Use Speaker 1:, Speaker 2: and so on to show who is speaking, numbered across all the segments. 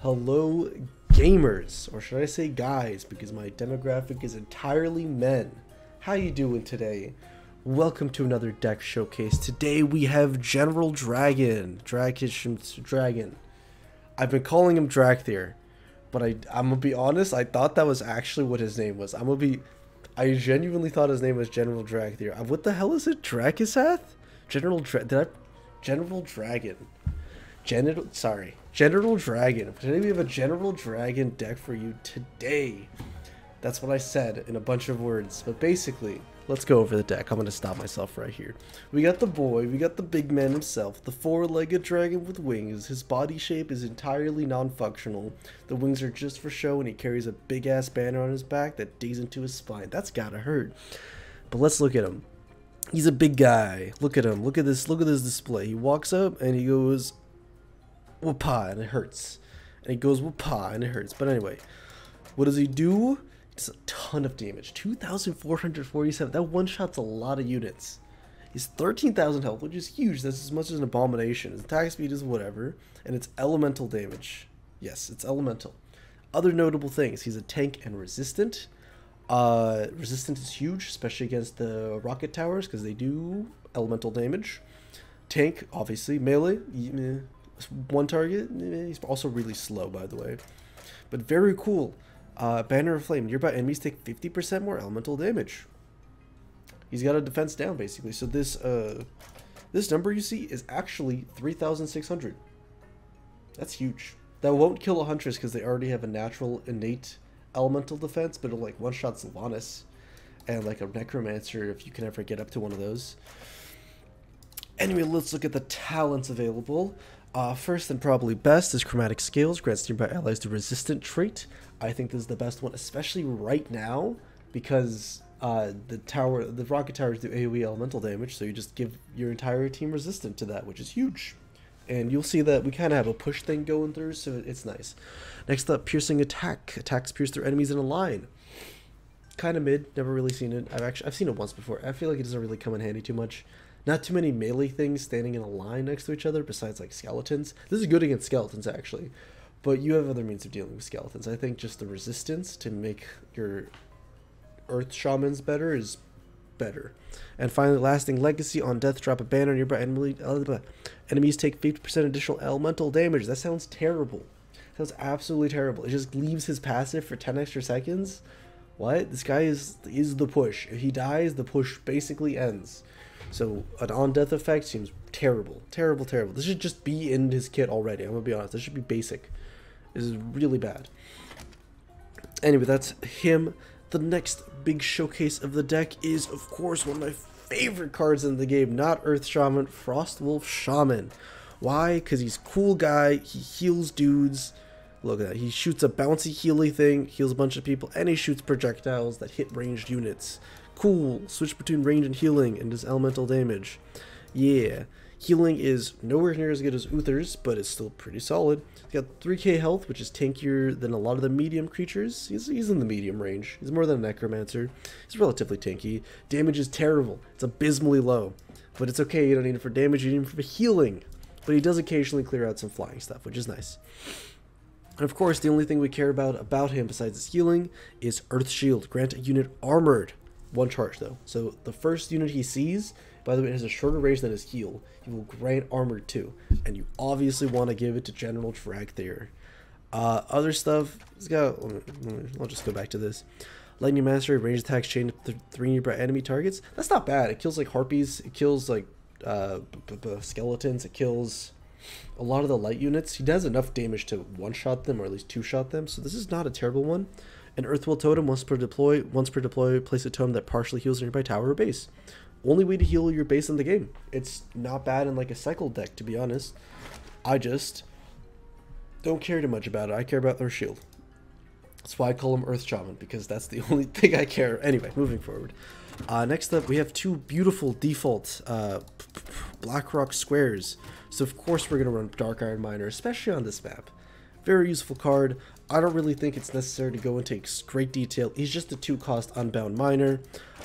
Speaker 1: Hello gamers, or should I say guys, because my demographic is entirely men. How you doing today? Welcome to another deck showcase. Today we have General Dragon. Dragon. I've been calling him Drakthir, but I'm gonna be honest, I thought that was actually what his name was. I genuinely thought his name was General Drakthir. What the hell is it? Drakkisath? General Dragon. General Dragon. Today we have a General Dragon deck for you today. That's what I said in a bunch of words. But basically, let's go over the deck. I'm going to stop myself right here. We got the boy, we got the big man himself, the four-legged dragon with wings. His body shape is entirely non-functional. The wings are just for show, and he carries a big-ass banner on his back that digs into his spine. That's gotta hurt. But let's look at him. He's a big guy. Look at him. Look at this display. He walks up and he goes, whoopah, and it hurts. And he goes, whoopah, and it hurts. But anyway, what does he do? He does a ton of damage. 2,447. That one-shot's a lot of units. He's 13,000 health, which is huge. That's as much as an abomination. His attack speed is whatever. And it's elemental damage. Yes, it's elemental. Other notable things. He's a tank and resistant. Resistant is huge, especially against the rocket towers, because they do elemental damage. Tank, obviously. Melee, one target. He's also really slow, by the way. But very cool. Banner of Flame. Nearby enemies take 50% more elemental damage. He's got a defense down, basically. So this number you see is actually 3,600. That's huge. That won't kill a Huntress because they already have a natural innate elemental defense, but it'll like one-shot Sylvanas and like a Necromancer if you can ever get up to one of those. Anyway, let's look at the talents available. First and probably best is Chromatic Scales, grants nearby allies the resistant trait. I think this is the best one, especially right now, because the rocket towers do AoE elemental damage, so you just give your entire team resistant to that, which is huge. And you'll see that we kind of have a push thing going through, so it's nice. Next up, Piercing Attack. Attacks pierce through enemies in a line. Kind of mid, never really seen it. I've seen it once before. I feel like it doesn't really come in handy too much. Not too many melee things standing in a line next to each other besides like skeletons. This is good against skeletons actually, but you have other means of dealing with skeletons. I think just the resistance to make your earth shamans better is better. And finally, Lasting Legacy. On death, drop a banner nearby enemies take 50% additional elemental damage. That sounds terrible. Sounds absolutely terrible. It just leaves his passive for 10 extra seconds. What? This guy is the push. If he dies, the push basically ends. So an on-death effect seems terrible. Terrible. This should just be in his kit already. I'm gonna be honest. This should be basic. This is really bad. Anyway, that's him. The next big showcase of the deck is, of course, one of my favorite cards in the game. Not Earth Shaman, Frostwolf Shaman. Why? Because he's a cool guy. He heals dudes. Look at that. He shoots a bouncy healy thing, heals a bunch of people, and he shoots projectiles that hit ranged units. Cool. Switch between range and healing and does elemental damage. Yeah. Healing is nowhere near as good as Uther's, but it's still pretty solid. He's got 3k health, which is tankier than a lot of the medium creatures. He's in the medium range. He's more than a Necromancer. He's relatively tanky. Damage is terrible. It's abysmally low. But it's okay, you don't need it for damage, you need it for healing. But he does occasionally clear out some flying stuff, which is nice. And of course, the only thing we care about him besides his healing is Earth Shield. Grant a unit armored. One charge though. So the first unit he sees, by the way, it has a shorter range than his heal. He will grant armored too. And you obviously want to give it to General Drakthir. Other stuff, I'll just go back to this. Lightning Mastery, range attacks chain to 3 nearby enemy targets. That's not bad. It kills like harpies. It kills like skeletons. It kills a lot of the light units. He does enough damage to one-shot them, or at least two-shot them. So this is not a terrible one. An Earthwell Totem, once per deploy, place a totem that partially heals a nearby tower or base. Only way to heal your base in the game. It's not bad in like a cycle deck, to be honest. I just don't care too much about it. I care about their shield. That's why I call him Earth Shaman, because that's the only thing I care. Anyway, moving forward. Next up, we have two beautiful default Blackrock squares. So of course we're going to run Dark Iron Miner, especially on this map. Very useful card. I don't really think it's necessary to go into great detail. He's just a 2-cost Unbound Miner.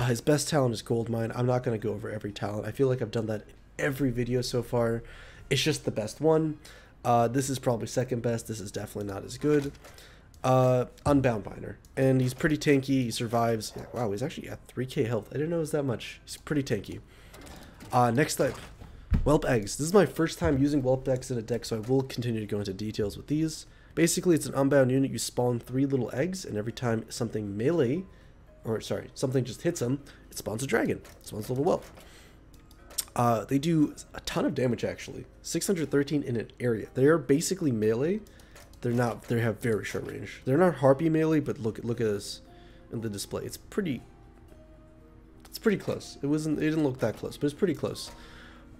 Speaker 1: His best talent is Gold Mine. I'm not going to go over every talent. I feel like I've done that in every video so far. It's just the best one. This is probably second best. This is definitely not as good. Unbound Miner, and he's pretty tanky. He survives. Yeah, wow, he's actually at 3k health. I didn't know it was that much. He's pretty tanky. Next type, Whelp Eggs. This is my first time using Whelp Eggs in a deck, so I will continue to go into details with these. Basically, it's an unbound unit. You spawn 3 little eggs, and every time something melee, or sorry, something just hits them, it spawns a dragon. It spawns a little whelp. They do a ton of damage, actually. 613 in an area. They are basically melee. They're not. They have very short range. They're not harpy melee, but look at this in the display. It's pretty close. It didn't look that close, but it's pretty close.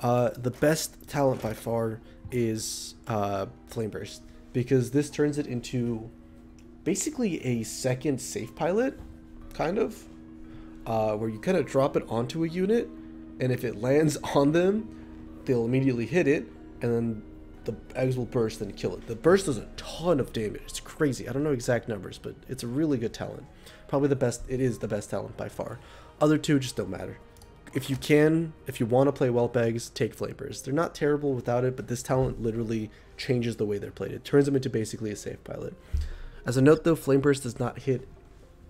Speaker 1: The best talent by far is Flame Burst, because this turns it into basically a second safe pilot, kind of, where you kind of drop it onto a unit, and if it lands on them, they'll immediately hit it, and then the eggs will burst and kill it. The burst does a ton of damage. It's crazy. I don't know exact numbers, but it's a really good talent. Probably the best. It is the best talent by far. Other two just don't matter. If you want to play Whelp Eggs, take Flame Burst. They're not terrible without it, but this talent literally changes the way they're played. It turns them into basically a safe pilot. As a note though, Flame Burst does not hit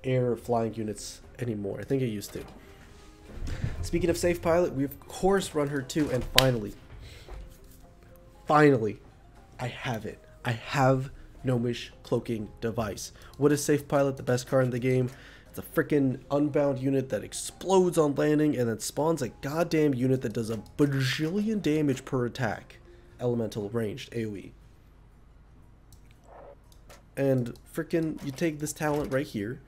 Speaker 1: air flying units anymore. I think it used to. Speaking of safe pilot, we of course run her too, and finally, I have it. I have Gnomish Cloaking Device. What is safe pilot? The best card in the game. It's a freaking unbound unit that explodes on landing and then spawns a goddamn unit that does a bajillion damage per attack. Elemental ranged AoE. And freaking, you take this talent right here,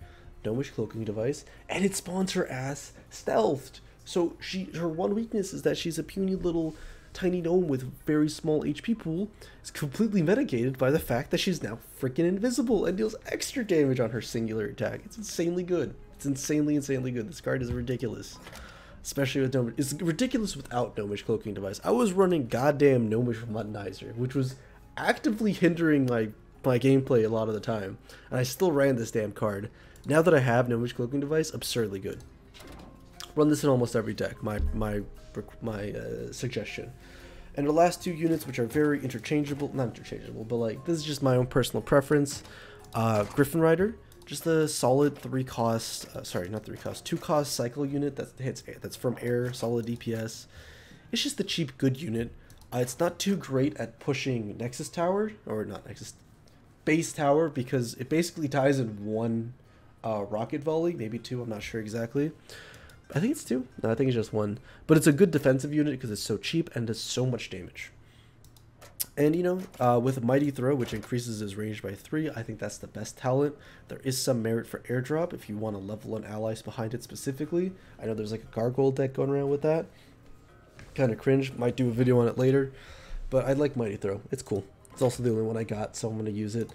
Speaker 1: Gnomish Cloaking Device, and it spawns her ass stealthed. So her one weakness is that she's a puny little tiny gnome with very small HP pool. Is completely mitigated by the fact that she's now freaking invisible and deals extra damage on her singular attack. It's insanely good. It's insanely good. This card is ridiculous. Especially with Gnomish. It's ridiculous without Gnomish Cloaking Device. I was running goddamn Gnomish Muttonizer, which was actively hindering my gameplay a lot of the time. And I still ran this damn card. Now that I have Gnomish Cloaking Device, absurdly good. Run this in almost every deck. My suggestion. And the last two units, which are very interchangeable, not interchangeable, but like this is just my own personal preference. Griffin Rider, just a solid 2 cost cycle unit that's from air, solid DPS. It's just a cheap good unit. It's not too great at pushing Nexus Tower, or not Nexus, Base Tower, because it basically ties in one rocket volley, maybe 2, I'm not sure exactly. I think it's 2. No, I think it's just 1. But it's a good defensive unit because it's so cheap and does so much damage. And, you know, with a Mighty Throw, which increases his range by 3, I think that's the best talent. There is some merit for airdrop if you want to level on allies behind it specifically. I know there's like a Gargoyle deck going around with that. Kind of cringe. Might do a video on it later. But I like Mighty Throw. It's cool. It's also the only one I got, so I'm going to use it.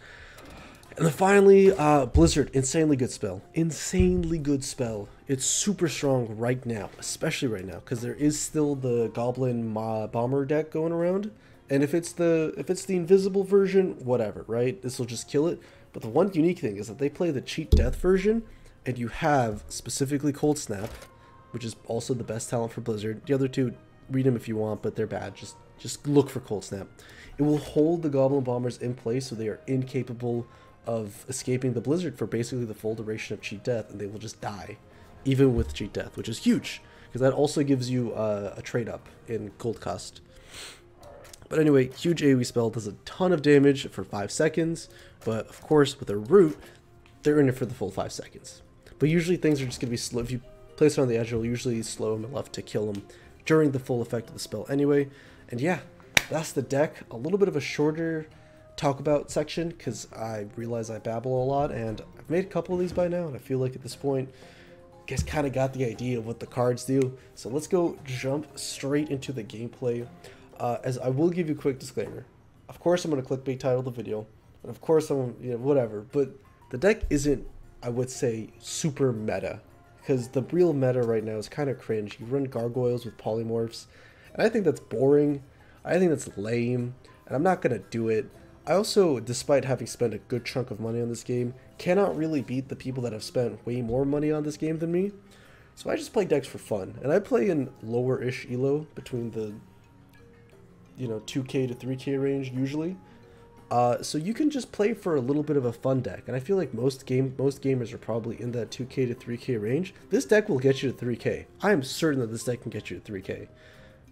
Speaker 1: And then finally, Blizzard, insanely good spell. Insanely good spell. It's super strong right now, especially right now, because there is still the Goblin Bomber deck going around. And if it's the invisible version, whatever, right? This will just kill it. But the one unique thing is that they play the cheat death version, and you have specifically Cold Snap, which is also the best talent for Blizzard. The other two, read them if you want, but they're bad. Just look for Cold Snap. It will hold the Goblin Bombers in place so they are incapable of escaping the Blizzard for basically the full duration of cheat death, and they will just die even with cheat death, which is huge because that also gives you a trade up in gold cost. But anyway, huge AoE spell, does a ton of damage for 5 seconds, but of course with a root they're in it for the full 5 seconds. But usually things are just going to be slow. If you place it on the edge, it'll usually slow them enough to kill them during the full effect of the spell anyway. And yeah, that's the deck. A little bit of a shorter talk about section because I realize I babble a lot, and I've made a couple of these by now, and I feel like at this point you guys kind of got the idea of what the cards do. So let's go jump straight into the gameplay. As I will give you a quick disclaimer. Of course I'm going to clickbait title the video, and of course I'm whatever, but the deck isn't, I would say, super meta, because the real meta right now is kind of cringe. You run gargoyles with polymorphs, and I think that's boring. I think that's lame, and I'm not going to do it. I also, despite having spent a good chunk of money on this game, cannot really beat the people that have spent way more money on this game than me. So I just play decks for fun, and I play in lower-ish elo between the you know, 2K to 3K range usually. So you can just play for a little bit of a fun deck, and I feel like most gamers are probably in that 2K to 3K range. This deck will get you to 3K. I am certain that this deck can get you to 3K,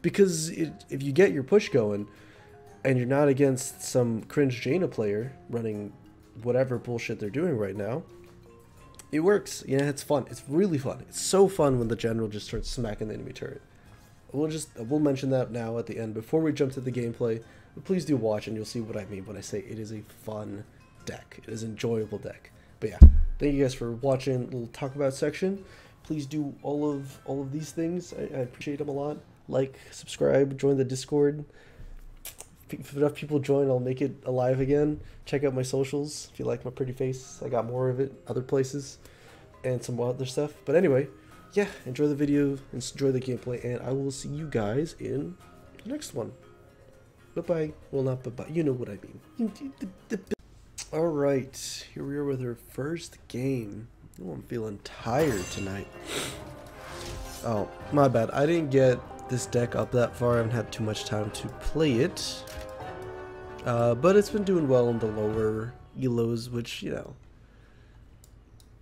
Speaker 1: because if you get your push going, and you're not against some cringe Jaina player running whatever bullshit they're doing right now, it works. Yeah, it's fun. It's really fun. It's so fun when the general just starts smacking the enemy turret. We'll mention that now at the end before we jump to the gameplay. But please do watch and you'll see what I mean when I say it is a fun deck. It is an enjoyable deck. But yeah, thank you guys for watching. Little talk about section. Please do all of these things. I appreciate them a lot. Like, subscribe, join the Discord. If enough people join, I'll make it alive again. Check out my socials if you like my pretty face. I got more of it other places and some other stuff. But anyway, yeah, enjoy the video, enjoy the gameplay, and I will see you guys in the next one. Bye-bye. Well, not bye-bye. You know what I mean. Alright, here we are with our first game. Oh, I'm feeling tired tonight. Oh, my bad. I didn't get this deck up that far. I haven't had too much time to play it. But it's been doing well in the lower elos, which, you know,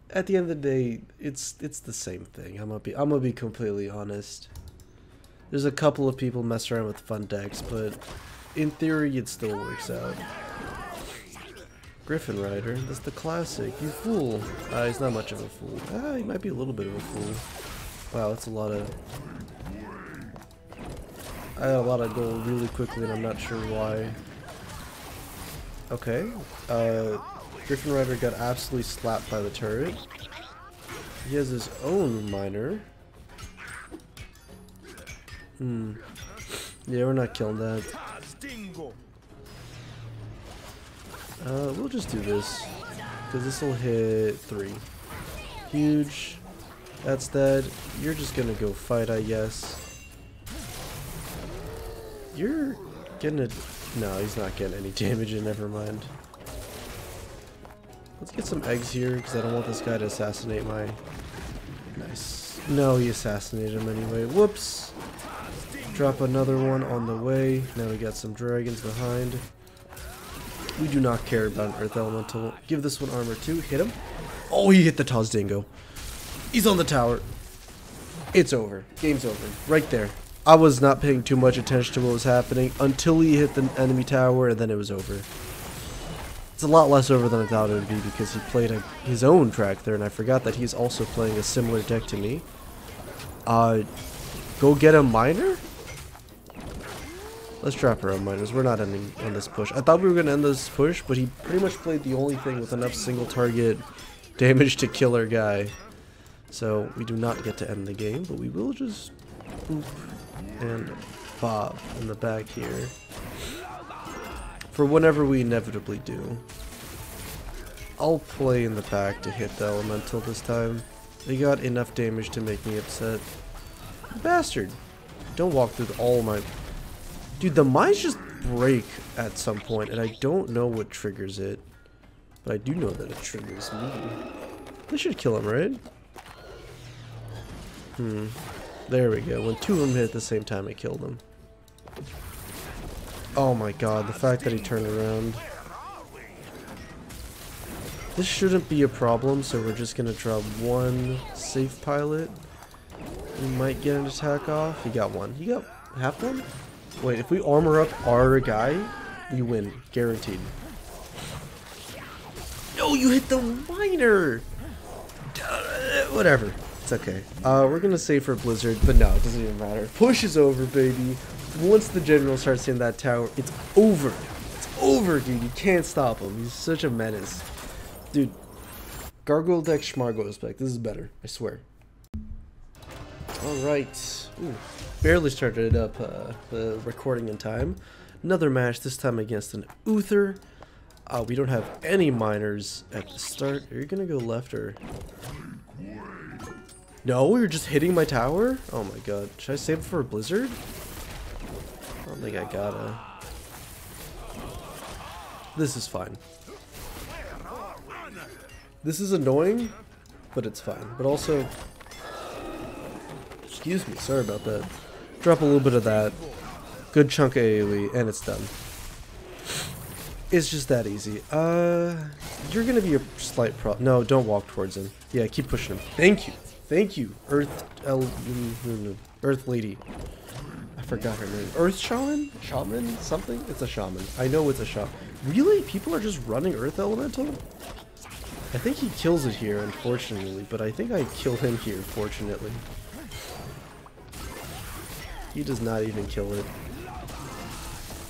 Speaker 1: at the end of the day, it's the same thing. I'm gonna be completely honest. There's a couple of people mess around with fun decks, but in theory, it still works out. Griffin Rider, that's the classic. You fool. He's not much of a fool. He might be a little bit of a fool. Wow, that's a lot of... I had a lot of gold really quickly, and I'm not sure why. Okay. Griffin Rider got absolutely slapped by the turret. He has his own miner. Yeah, we're not killing that. We'll just do this, because this will hit 3. Huge. That's dead. You're just gonna go fight, I guess. You're gonna... No, he's not getting any damage in, never mind. Let's get some eggs here, because I don't want this guy to assassinate my... Nice. No, he assassinated him anyway. Whoops! Drop another one on the way. Now we got some dragons behind. We do not care about an Earth Elemental. Give this one armor too. Hit him. Oh, he hit the Tozdingo. He's on the tower. It's over. Game's over. Right there. I was not paying too much attention to what was happening until he hit the enemy tower, and then it was over. It's a lot less over than I thought it would be because he played his own track there, and I forgot that he's also playing a similar deck to me. Go get a miner? Let's drop our own miners. We're not ending on this push. I thought we were going to end this push, but he pretty much played the only thing with enough single target damage to kill our guy. So we do not get to end the game, but we will just boop and bob in the back here. For whenever we inevitably do. I'll play in the back to hit the elemental this time. They got enough damage to make me upset. Bastard. Don't walk through all my... Dude, the mines just break at some point, and I don't know what triggers it. But I do know that it triggers me. They should kill him, right? There we go. When 2 of them hit at the same time, it killed him. Oh my god, the fact that he turned around. This shouldn't be a problem, so we're just gonna drop 1 safe pilot. We might get an attack off. He got 1. He got half 1? Wait, if we armor up our guy, we win. Guaranteed. No, you hit the miner! Whatever. It's okay. We're gonna save for Blizzard, but no, it doesn't even matter. Push is over, baby. Once the general starts in that tower, it's over. It's over, dude. You can't stop him. He's such a menace. Dude, Gargoyle deck Schmargoyle spec. This is better, I swear. Alright. Barely started up the recording in time. Another match, this time against an Uther. We don't have any miners at the start. Are you gonna go left or... No, you're just hitting my tower? Oh my god. Should I save it for a Blizzard? I don't think I gotta. This is fine. This is annoying, but it's fine. But also... Excuse me, sorry about that. Drop a little bit of that. Good chunk of AoE, and it's done. It's just that easy. You're gonna be a slight no, don't walk towards him. Yeah, keep pushing him. Thank you. Thank you, Earth Lady. I forgot her name. Earth Shaman? Shaman? Something? It's a shaman. I know it's a shaman. Really? People are just running Earth Elemental? I think he kills it here, unfortunately, but I think I kill him here, fortunately. He does not even kill it.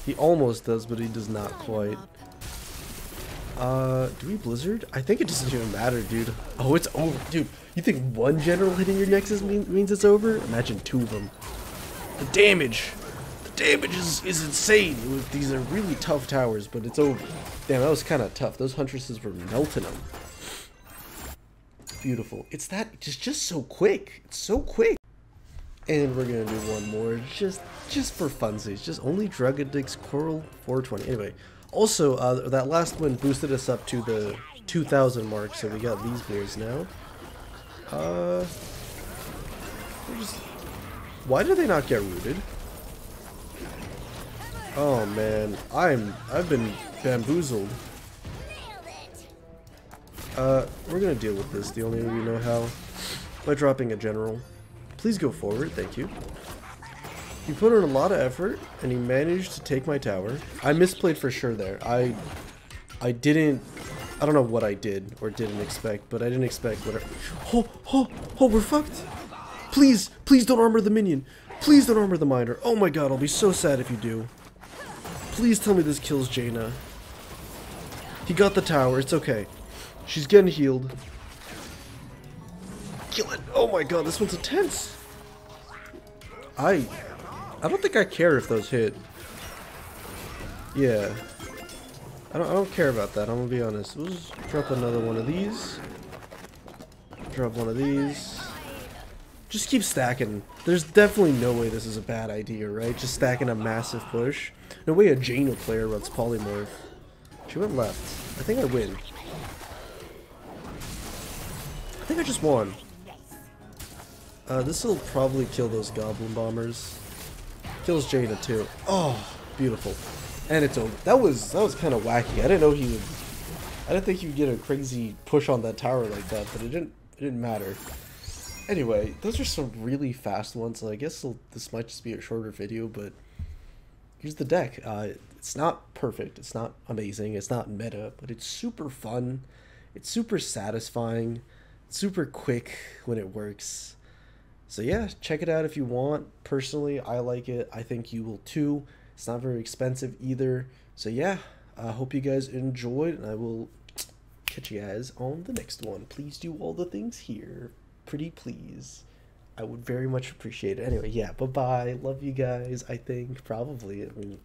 Speaker 1: He almost does, but he does not quite. Do we Blizzard? I think it doesn't even matter, dude. Oh, it's over. Dude, you think one general hitting your Nexus means it's over? Imagine 2 of them. The damage! The damage is insane. These are really tough towers, but it's over. Damn, that was kind of tough. Those Huntresses were melting them. Beautiful. It's just so quick. It's so quick. And we're gonna do one more, just for funsies. Just only Drug Addicts Coral 420. Anyway, also that last one boosted us up to the 2,000 mark, so we got these boys now. Why do they not get rooted? Oh man, I've been bamboozled. We're gonna deal with this the only way we know how, by dropping a general. Please go forward, thank you. You put in a lot of effort, and you managed to take my tower. I misplayed for sure there. I don't know what I did or didn't expect, but I didn't expect whatever. Oh, we're fucked. Please don't armor the minion. Please don't armor the miner. Oh my god, I'll be so sad if you do. Please tell me this kills Jaina. He got the tower, it's okay. She's getting healed. Kill it. Oh my god, this one's intense. I don't think I care if those hit. Yeah. I don't care about that, I'm gonna be honest. We'll just drop another one of these. Drop one of these. Just keep stacking. There's definitely no way this is a bad idea, right? Just stacking a massive push. No way a Jaina player runs polymorph. She went left. I think I win. I think I just won. This will probably kill those goblin bombers. Kills Jaina too. Oh, beautiful. And it's over. That was kind of wacky. I didn't know he would. I didn't think he would get a crazy push on that tower like that, but it didn't matter. Anyway, those are some really fast ones. So I guess this might just be a shorter video, but here's the deck. It's not perfect. It's not amazing. It's not meta, but it's super fun. It's super satisfying. It's super quick when it works. So yeah, check it out if you want. Personally, I like it. I think you will too. It's not very expensive either. So yeah, I hope you guys enjoyed, and I will catch you guys on the next one. Please do all the things here. Pretty please. I would very much appreciate it. Anyway, yeah, bye-bye. Love you guys, I think. Probably. I mean,